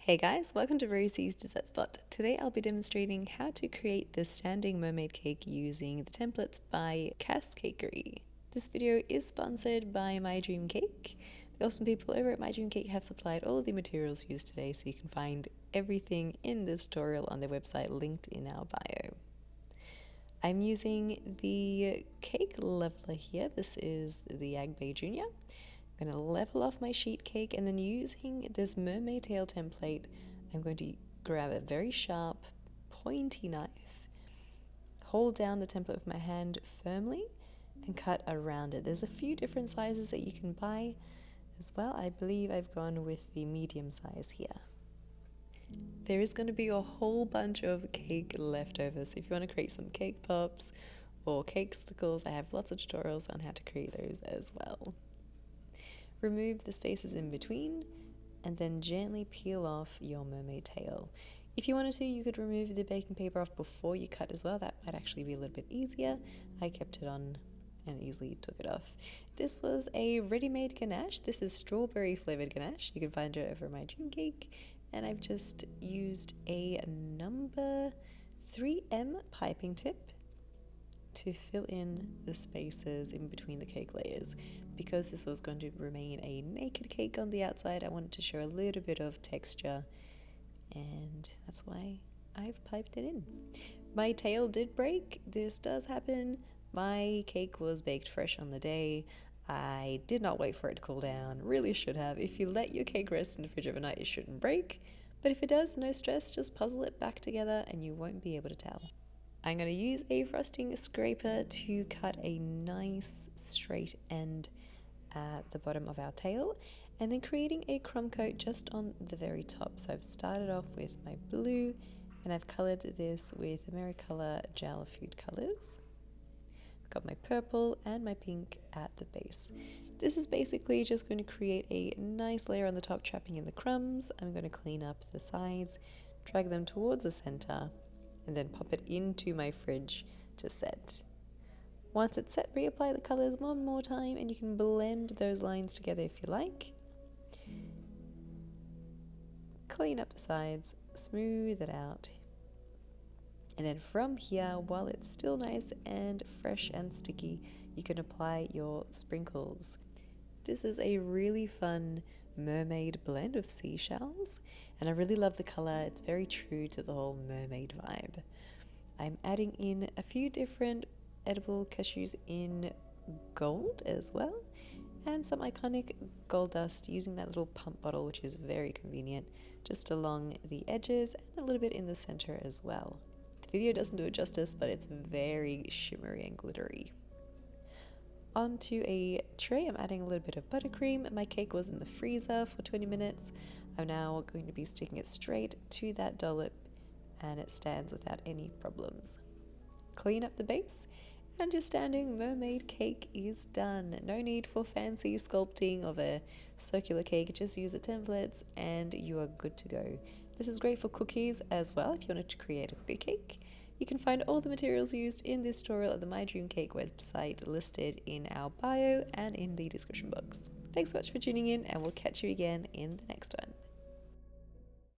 Hey guys, welcome to Rosie's Dessert Spot. Today I'll be demonstrating how to create this standing mermaid cake using the templates by Cakery. This video is sponsored by My Dream Cake. The awesome people over at My Dream Cake have supplied all of the materials used today, so you can find everything in this tutorial on their website linked in our bio. I'm using the cake leveler here. This is the Agbe Junior. I'm going to level off my sheet cake, and then using this mermaid tail template, I'm going to grab a very sharp, pointy knife, hold down the template with my hand firmly, and cut around it. There's a few different sizes that you can buy as well. I believe I've gone with the medium size here. There is going to be a whole bunch of cake left over, so if you want to create some cake pops or cake stickles, I have lots of tutorials on how to create those as well. Remove the spaces in between and then gently peel off your mermaid tail. If you wanted to, you could remove the baking paper off before you cut as well. That might actually be a little bit easier. I kept it on and easily took it off. This was a ready-made ganache. This is strawberry flavored ganache. You can find it over My Dream Cake. And I've just used a number 3M piping tip to fill in the spaces in between the cake layers. Because this was going to remain a naked cake on the outside, I wanted to show a little bit of texture, and that's why I've piped it in. My tail did break. This does happen. My cake was baked fresh on the day. I did not wait for it to cool down. Really should have. If you let your cake rest in the fridge overnight, it shouldn't break. But if it does, no stress, just puzzle it back together and you won't be able to tell. I'm going to use a frosting scraper to cut a nice straight end at the bottom of our tail, and then creating a crumb coat just on the very top. So I've started off with my blue, and I've colored this with AmeriColor gel food colors. I've got my purple and my pink at the base. This is basically just going to create a nice layer on the top, trapping in the crumbs. I'm going to clean up the sides, drag them towards the center, and then pop it into my fridge to set. Once it's set, reapply the colors one more time, and you can blend those lines together if you like. Clean up the sides, smooth it out. And then from here, while it's still nice and fresh and sticky, you can apply your sprinkles. This is a really fun mermaid blend of seashells, and I really love the color. It's very true to the whole mermaid vibe. I'm adding in a few different edible cashews in gold as well, and some iconic gold dust using that little pump bottle, which is very convenient, just along the edges and a little bit in the center as well. The video doesn't do it justice, but it's very shimmery and glittery. Onto a tray, I'm adding a little bit of buttercream. My cake was in the freezer for 20 minutes. I'm now going to be sticking it straight to that dollop, and it stands without any problems. Clean up the base, and your standing mermaid cake is done. No need for fancy sculpting of a circular cake, just use the templates and you are good to go. This is great for cookies as well if you wanted to create a cookie cake. You can find all the materials used in this tutorial at the My Dream Cake website listed in our bio and in the description box. Thanks so much for tuning in, and we'll catch you again in the next one.